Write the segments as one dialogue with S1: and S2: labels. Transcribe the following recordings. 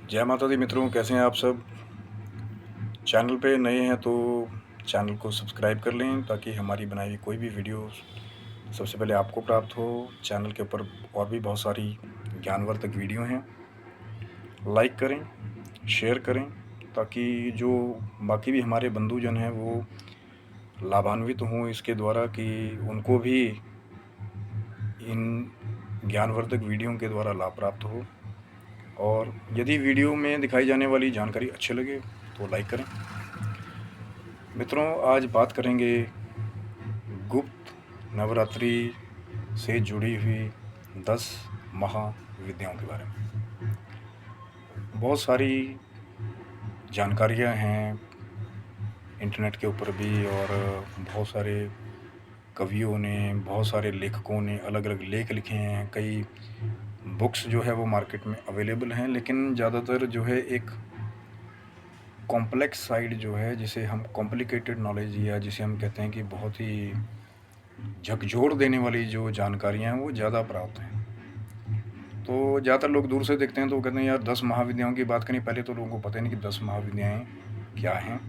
S1: जय माता दी मित्रों, कैसे हैं आप सब। चैनल पे नए हैं तो चैनल को सब्सक्राइब कर लें ताकि हमारी बनाई हुई कोई भी वीडियो सबसे पहले आपको प्राप्त हो। चैनल के ऊपर और भी बहुत सारी ज्ञानवर्धक वीडियो हैं, लाइक करें, शेयर करें ताकि जो बाकी भी हमारे बंधुजन हैं वो लाभान्वित हों इसके द्वारा कि उनको भी इन ज्ञानवर्धक वीडियो के द्वारा लाभ प्राप्त हो। और यदि वीडियो में दिखाई जाने वाली जानकारी अच्छी लगे तो लाइक करें। मित्रों, आज बात करेंगे गुप्त नवरात्रि से जुड़ी हुई 10 महाविद्याओं के बारे में। बहुत सारी जानकारियां हैं इंटरनेट के ऊपर भी, और बहुत सारे कवियों ने, बहुत सारे लेखकों ने अलग अलग लेख लिखे हैं। कई बुक्स जो है वो मार्केट में अवेलेबल हैं, लेकिन ज़्यादातर जो है एक कॉम्प्लेक्स साइड जो है, जिसे हम कॉम्प्लिकेटेड नॉलेज या जिसे हम कहते हैं कि बहुत ही झकझोर देने वाली जो जानकारियाँ हैं वो ज़्यादा प्राप्त हैं। तो ज़्यादातर लोग दूर से देखते हैं तो कहते हैं यार 10 महाविद्याओं की बात करें। पहले तो लोगों को पता ही नहीं कि 10 महाविद्याएँ क्या हैं,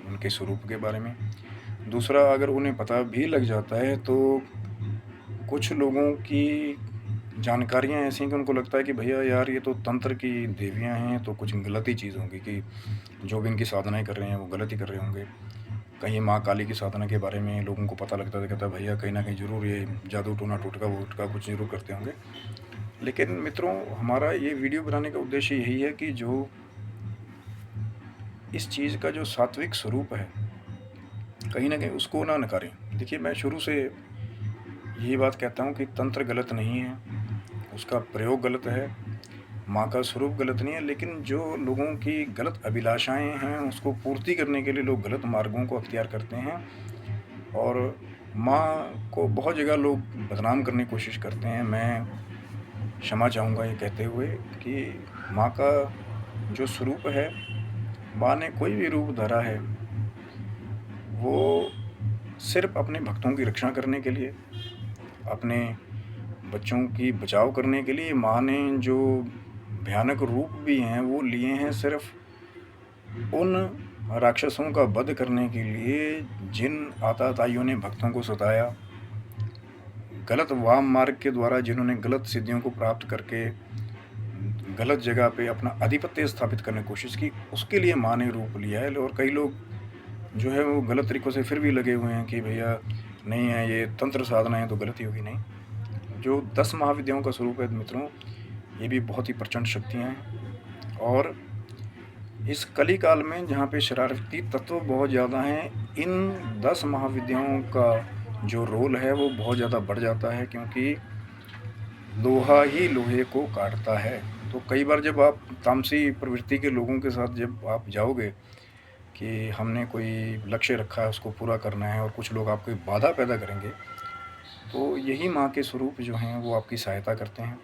S1: उनके स्वरूप के बारे में। दूसरा, अगर उन्हें पता भी लग जाता है तो कुछ लोगों की जानकारियाँ ऐसी हैं कि उनको लगता है कि भैया यार ये तो तंत्र की देवियाँ हैं, तो कुछ गलत ही चीज़ होगी कि जो भी इनकी साधनाएँ कर रहे हैं वो गलत ही कर रहे होंगे। कहीं माँ काली की साधना के बारे में लोगों को पता लगता है तो कहता है भैया कहीं ना कहीं ज़रूर ये जादू टोना टोटका वोटका कुछ ज़रूर करते होंगे। लेकिन मित्रों, हमारा ये वीडियो बनाने का उद्देश्य यही है कि जो इस चीज़ का जो सात्विक स्वरूप है कहीं ना कहीं उसको ना नकारें। देखिए, मैं शुरू से यही बात कहता हूँ कि तंत्र गलत नहीं है, उसका प्रयोग गलत है, माँ का स्वरूप गलत नहीं है, लेकिन जो लोगों की गलत अभिलाषाएं हैं उसको पूर्ति करने के लिए लोग गलत मार्गों को अख्तियार करते हैं। और माँ को बहुत जगह लोग बदनाम करने की कोशिश करते हैं। मैं क्षमा चाहूँगा ये कहते हुए कि माँ का जो स्वरूप है, माँ ने कोई भी रूप धरा है वो सिर्फ अपने भक्तों की रक्षा करने के लिए, अपने बच्चों की बचाव करने के लिए। माँ ने जो भयानक रूप भी हैं वो लिए हैं सिर्फ उन राक्षसों का वध करने के लिए जिन आताताइयों ने भक्तों को सताया, गलत वाम मार्ग के द्वारा जिन्होंने गलत सिद्धियों को प्राप्त करके गलत जगह पे अपना आधिपत्य स्थापित करने की कोशिश की, उसके लिए माँ ने रूप लिया है। और कई लोग जो है वो गलत तरीक़ों से फिर भी लगे हुए हैं कि भैया नहीं है, ये तंत्र साधना है तो गलती होगी। नहीं, जो 10 महाविद्याओं का स्वरूप है मित्रों, ये भी बहुत ही प्रचंड शक्तियाँ हैं। और इस कली काल में जहाँ पे शरारती तत्व बहुत ज़्यादा हैं, इन 10 महाविद्याओं का जो रोल है वो बहुत ज़्यादा बढ़ जाता है, क्योंकि लोहा ही लोहे को काटता है। तो कई बार जब आप तामसी प्रवृत्ति के लोगों के साथ जब आप जाओगे कि हमने कोई लक्ष्य रखा है उसको पूरा करना है, और कुछ लोग आपको बाधा पैदा करेंगे, तो यही माँ के स्वरूप जो हैं वो आपकी सहायता करते हैं।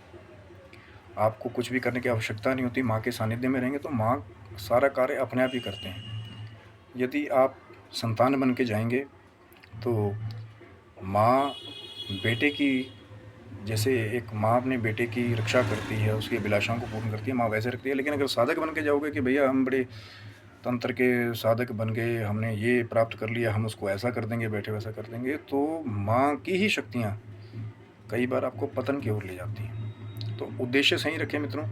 S1: आपको कुछ भी करने की आवश्यकता नहीं होती, माँ के सानिध्य में रहेंगे तो माँ सारा कार्य अपने आप ही करते हैं। यदि आप संतान बन के जाएंगे तो माँ बेटे की, जैसे एक माँ अपने बेटे की रक्षा करती है, उसकी अभिलाषाओं को पूर्ण करती है, माँ वैसे रखती है। लेकिन अगर साधक बन के जाओगे कि भैया हम बड़े तंत्र के साधक बन गए, हमने ये प्राप्त कर लिया, हम उसको ऐसा कर देंगे, बैठे वैसा कर देंगे, तो माँ की ही शक्तियाँ कई बार आपको पतन की ओर ले जाती हैं। तो उद्देश्य सही रखें मित्रों।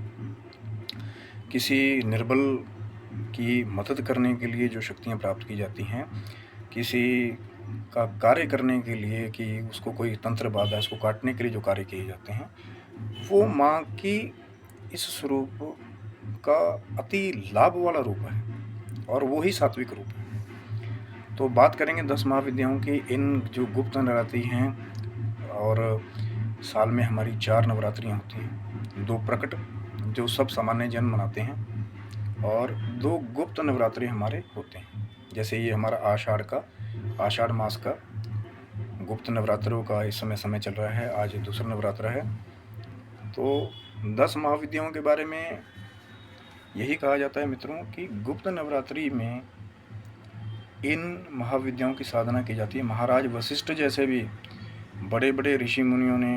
S1: किसी निर्बल की मदद करने के लिए जो शक्तियाँ प्राप्त की जाती हैं, किसी का कार्य करने के लिए कि उसको कोई तंत्र बाधा, उसको काटने के लिए जो कार्य किए जाते हैं, वो माँ की इस स्वरूप का अति लाभ वाला रूप है, और वो ही सात्विक रूप है। तो बात करेंगे 10 महाविद्याओं की। इन जो गुप्त नवरात्रि हैं, और साल में हमारी 4 नवरात्रियाँ होती हैं, 2 प्रकट जो सब सामान्य जन मनाते हैं, और 2 गुप्त नवरात्रि हमारे होते हैं। जैसे ये हमारा आषाढ़ मास का गुप्त नवरात्रों का इस समय चल रहा है, आज दूसरा नवरात्र है। तो 10 महाविद्याओं के बारे में यही कहा जाता है मित्रों कि गुप्त नवरात्रि में इन महाविद्याओं की साधना की जाती है। महाराज वशिष्ठ जैसे भी बड़े बड़े ऋषि मुनियों ने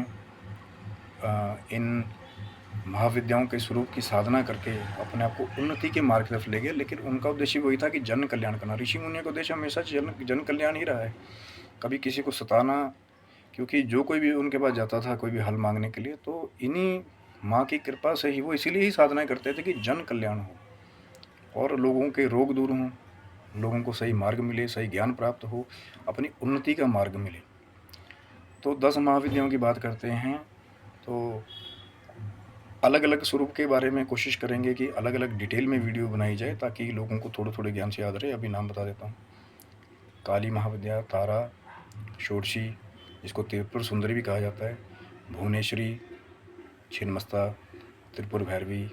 S1: इन महाविद्याओं के स्वरूप की साधना करके अपने आप को उन्नति के मार्ग तरफ ले गए, लेकिन उनका उद्देश्य वही था कि जन कल्याण करना। ऋषि मुनियों का उद्देश्य हमेशा जन कल्याण ही रहा है, कभी किसी को सताना। क्योंकि जो कोई भी उनके पास जाता था कोई भी हल मांगने के लिए, तो इन्हीं माँ की कृपा से ही वो इसीलिए ही साधनाएं करते थे कि जन कल्याण हो और लोगों के रोग दूर हों, लोगों को सही मार्ग मिले, सही ज्ञान प्राप्त हो, अपनी उन्नति का मार्ग मिले। तो 10 महाविद्याओं की बात करते हैं तो अलग अलग स्वरूप के बारे में कोशिश करेंगे कि अलग अलग डिटेल में वीडियो बनाई जाए ताकि लोगों को थोड़े थोड़े ज्ञान से याद रहे। अभी नाम बता देता हूँ। काली महाविद्या, तारा, षोडशी, जिसको त्रिपुर सुंदरी भी कहा जाता है, भुवनेश्वरी, छिन्नमस्ता, त्रिपुर भैरवी,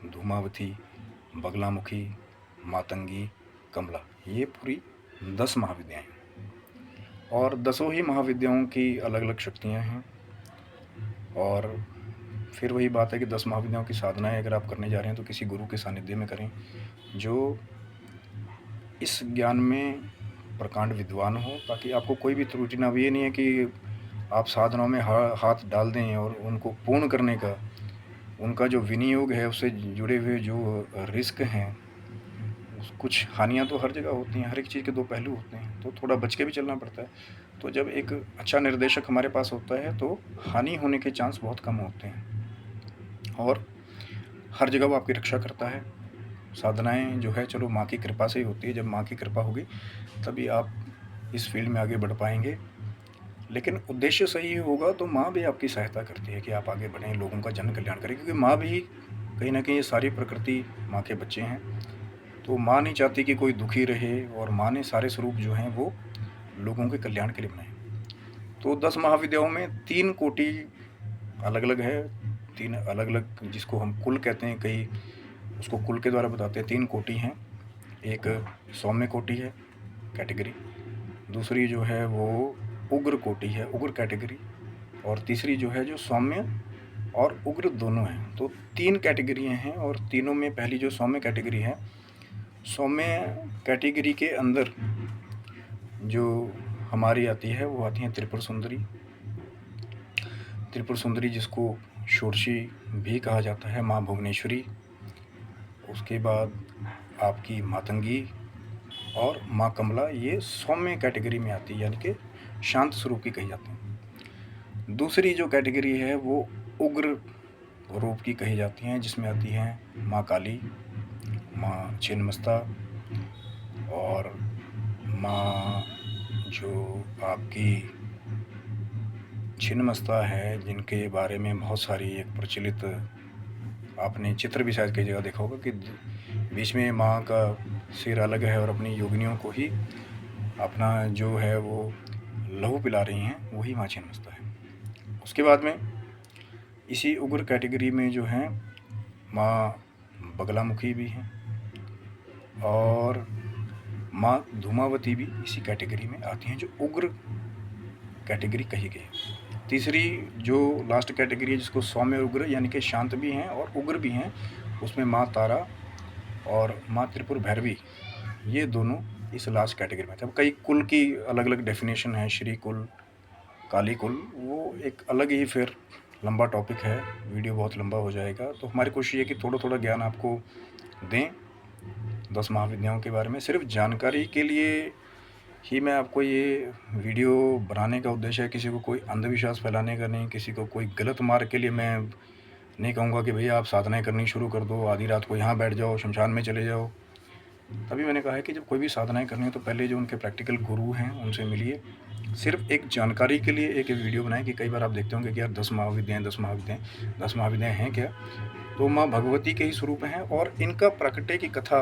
S1: धूमावती, बगलामुखी, मातंगी, कमला, ये पूरी 10 महाविद्याएँ हैं और 10 ही महाविद्याओं की अलग अलग शक्तियाँ हैं। और फिर वही बात है कि 10 महाविद्याओं की साधनाएं अगर आप करने जा रहे हैं तो किसी गुरु के सानिध्य में करें जो इस ज्ञान में प्रकांड विद्वान हो, ताकि आपको कोई भी त्रुटि ना हो। ये नहीं है कि आप साधनाओं में हाथ डाल दें और उनको पूर्ण करने का उनका जो विनियोग है उससे जुड़े हुए जो रिस्क हैं, कुछ हानियाँ तो हर जगह होती हैं, हर एक चीज़ के 2 पहलू होते हैं, तो थोड़ा बच के भी चलना पड़ता है। तो जब एक अच्छा निर्देशक हमारे पास होता है तो हानि होने के चांस बहुत कम होते हैं और हर जगह वो आपकी रक्षा करता है। साधनाएं जो है चलो माँ की कृपा से ही होती है, जब माँ की कृपा होगी तभी आप इस फील्ड में आगे बढ़ पाएंगे। लेकिन उद्देश्य सही होगा तो माँ भी आपकी सहायता करती है कि आप आगे बढ़ें, लोगों का जन कल्याण करें, क्योंकि माँ भी कहीं ना कहीं ये सारी प्रकृति माँ के बच्चे हैं। तो माँ नहीं चाहती कि कोई दुखी रहे और माँ ने सारे स्वरूप जो हैं वो लोगों के कल्याण के लिए बनाए। तो 10 महाविद्याओं में 3 कोटि अलग अलग है, 3 अलग अलग जिसको हम कुल कहते हैं, कई उसको कुल के द्वारा बताते हैं। 3 कोटि हैं। एक सौम्य कोटि है कैटेगरी, दूसरी जो है वो उग्र कोटि है, उग्र कैटेगरी, और तीसरी जो है जो सौम्य और उग्र दोनों हैं। तो 3 कैटेगरियाँ हैं और तीनों में पहली जो सौम्य कैटेगरी है, सौम्य कैटेगरी के अंदर जो हमारी आती है वो आती है त्रिपुर सुंदरी। त्रिपुर सुंदरी जिसको षोडशी भी कहा जाता है, माँ भुवनेश्वरी। उसके बाद आपकी मातंगी और माँ कमला, ये सौम्य कैटेगरी में आती है, यानी कि शांत स्वरूप की कही जाती है। दूसरी जो कैटेगरी है वो उग्र रूप की कही जाती हैं, जिसमें आती हैं माँ काली, माँ छिन्नमस्ता और माँ जो आपकी छिन्नमस्ता है, जिनके बारे में बहुत सारी एक प्रचलित आपने चित्र भी शायद कई जगह देखा होगा कि बीच में माँ का सिर अलग है और अपनी योगिनियों को ही अपना जो है वो लहू पिला रही हैं, वही माँ छिन्नमस्ता है। उसके बाद में इसी उग्र कैटेगरी में जो हैं माँ बगलामुखी भी हैं और माँ धूमावती भी इसी कैटेगरी में आती हैं, जो उग्र कैटेगरी कही गई है। तीसरी जो लास्ट कैटेगरी है जिसको सौम्य उग्र यानी कि शांत भी हैं और उग्र भी हैं, उसमें माँ तारा और माँ त्रिपुर भैरवी, ये दोनों इस लास्ट कैटेगरी में थे। अब कई कुल की अलग अलग डेफिनेशन है, श्री कुल, काली कुल, वो एक अलग ही फिर लंबा टॉपिक है, वीडियो बहुत लंबा हो जाएगा। तो हमारी कोशिश ये कि थोड़ा थोड़ा ज्ञान आपको दें 10 महाविद्याओं के बारे में। सिर्फ जानकारी के लिए ही मैं आपको ये वीडियो बनाने का उद्देश्य है, किसी को कोई अंधविश्वास फैलाने का नहीं, किसी को कोई गलत मार्ग के लिए मैं नहीं कहूँगा कि भैया आप साधनाएं करनी शुरू कर दो, आधी रात को यहाँ बैठ जाओ, शमशान में चले जाओ। तभी मैंने कहा है कि जब कोई भी साधनाएं करनी है तो पहले जो उनके प्रैक्टिकल गुरु हैं उनसे मिलिए। सिर्फ एक जानकारी के लिए एक वीडियो बनाएं कि कई बार आप देखते होंगे कि यार 10 महाविद्याएँ 10 महाविद्याएँ 10 महाविद्याएँ हैं क्या? तो माँ भगवती के ही स्वरूप हैं और इनका प्रकटे की कथा,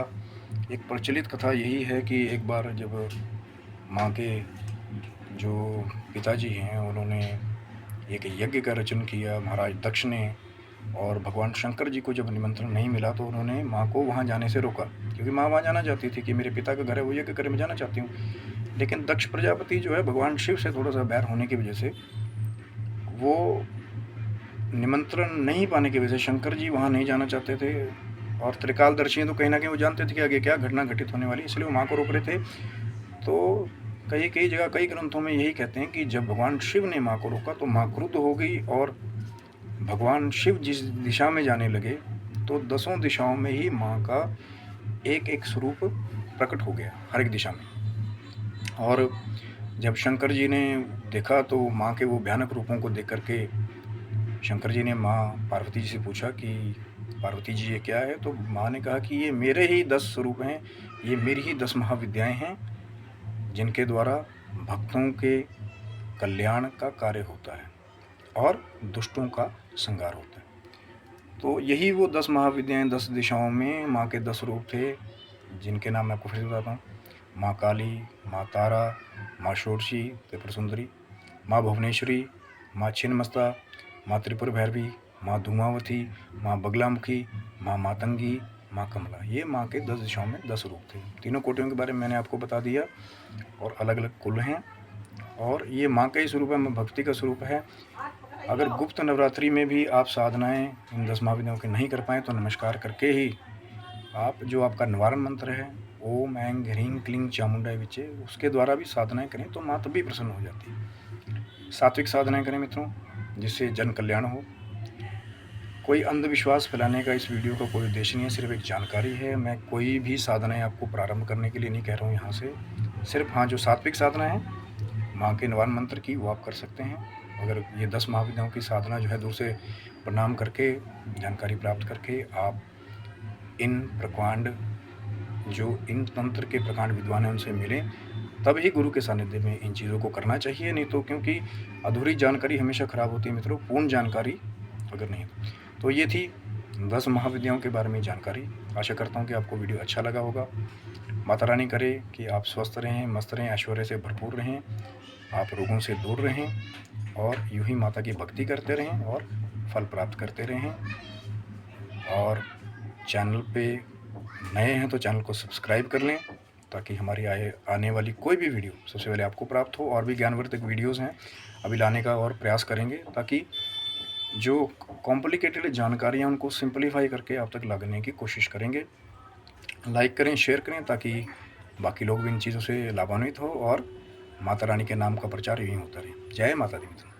S1: एक प्रचलित कथा यही है कि एक बार जब माँ के जो पिताजी हैं उन्होंने एक यज्ञ का रचन किया महाराज दक्ष ने, और भगवान शंकर जी को जब निमंत्रण नहीं मिला तो उन्होंने माँ को वहाँ जाने से रोका, क्योंकि माँ वहाँ जाना चाहती थी कि मेरे पिता का घर है, वो यज्ञ करे, मैं जाना चाहती हूँ। लेकिन दक्ष प्रजापति जो है भगवान शिव से थोड़ा सा बैर होने की वजह से, वो निमंत्रण नहीं पाने की वजह से शंकर जी वहाँ नहीं जाना चाहते थे, और त्रिकालदर्शी हैं तो कहीं ना कहीं वो जानते थे कि आगे क्या घटना घटित होने वाली, इसलिए वो माँ को रोक रहे थे। तो कई जगह कई ग्रंथों में यही कहते हैं कि जब भगवान शिव ने माँ को रोका तो माँ क्रुद्ध हो गई और भगवान शिव जिस दिशा में जाने लगे तो 10 दिशाओं में ही माँ का एक एक स्वरूप प्रकट हो गया हर एक दिशा में। और जब शंकर जी ने देखा तो माँ के वो भयानक रूपों को देख करके शंकर जी ने माँ पार्वती जी से पूछा कि पार्वती जी ये क्या है? तो माँ ने कहा कि ये मेरे ही 10 स्वरूप हैं, ये मेरी ही 10 महाविद्याएं हैं जिनके द्वारा भक्तों के कल्याण का कार्य होता है और दुष्टों का संहार होता है। तो यही वो 10 महाविद्याएं 10 दिशाओं में माँ के 10 रूप थे, जिनके नाम मैं आपको फिर से बताता हूँ। माँ काली, माँ तारा, माँ षोडशी त्रिपुर सुंदरी, माँ भुवनेश्वरी, माँ छिन्नमस्ता, माँ त्रिपुर भैरवी, माँ धूमावती, माँ बगलामुखी, माँ मातंगी, माँ कमला। ये माँ के 10 दिशाओं में 10 रूप थे। तीनों कोटियों के बारे में मैंने आपको बता दिया और अलग अलग कुल हैं और ये माँ का ही स्वरूप है, माँ भक्ति का स्वरूप है। अगर गुप्त नवरात्रि में भी आप साधनाएं इन 10 महाविद्याओं की नहीं कर पाएँ तो नमस्कार करके ही आप जो आपका निवारण मंत्र है ओम ऐं ह्रीं क्लीं चामुंडाय विचे, उसके द्वारा भी साधनाएं करें तो माँ तभी प्रसन्न हो जाती है। सात्विक साधनाएं करें मित्रों, जिससे जन कल्याण हो। कोई अंधविश्वास फैलाने का इस वीडियो का कोई उद्देश्य नहीं है, सिर्फ एक जानकारी है। मैं कोई भी साधनाएं आपको प्रारंभ करने के लिए नहीं कह रहा हूँ यहाँ से। सिर्फ हाँ, जो सात्विक साधना है माँ के निवारण मंत्र की वो आप कर सकते हैं। अगर ये 10 महाविद्याओं की साधना जो है दूर से प्रणाम करके जानकारी प्राप्त करके आप इन प्रकांड जो इन तंत्र के प्रकांड विद्वान हैं उनसे मिलें, तब ही गुरु के सानिध्य में इन चीज़ों को करना चाहिए। नहीं तो क्योंकि अधूरी जानकारी हमेशा खराब होती है मित्रों, पूर्ण जानकारी अगर नहीं तो ये थी 10 महाविद्याओं के बारे में जानकारी। आशा करता हूँ कि आपको वीडियो अच्छा लगा होगा। माता रानी करे कि आप स्वस्थ रहें, मस्त रहें, ऐश्वर्य से भरपूर रहें, आप रोगों से दूर रहें और यूं ही माता की भक्ति करते रहें और फल प्राप्त करते रहें। और चैनल पे नए हैं तो चैनल को सब्सक्राइब कर लें ताकि हमारी आने वाली कोई भी वीडियो सबसे पहले आपको प्राप्त हो। और भी ज्ञानवर्धक वीडियोज़ हैं अभी लाने का और प्रयास करेंगे ताकि जो कॉम्प्लिकेटेड जानकारियाँ उनको सिंपलीफाई करके आप तक लाने की कोशिश करेंगे। लाइक करें, शेयर करें ताकि बाकी लोग भी इन चीज़ों से लाभान्वित हो और माता रानी के नाम का प्रचार यूँ ही होता रहे। जय माता दी मित्रों।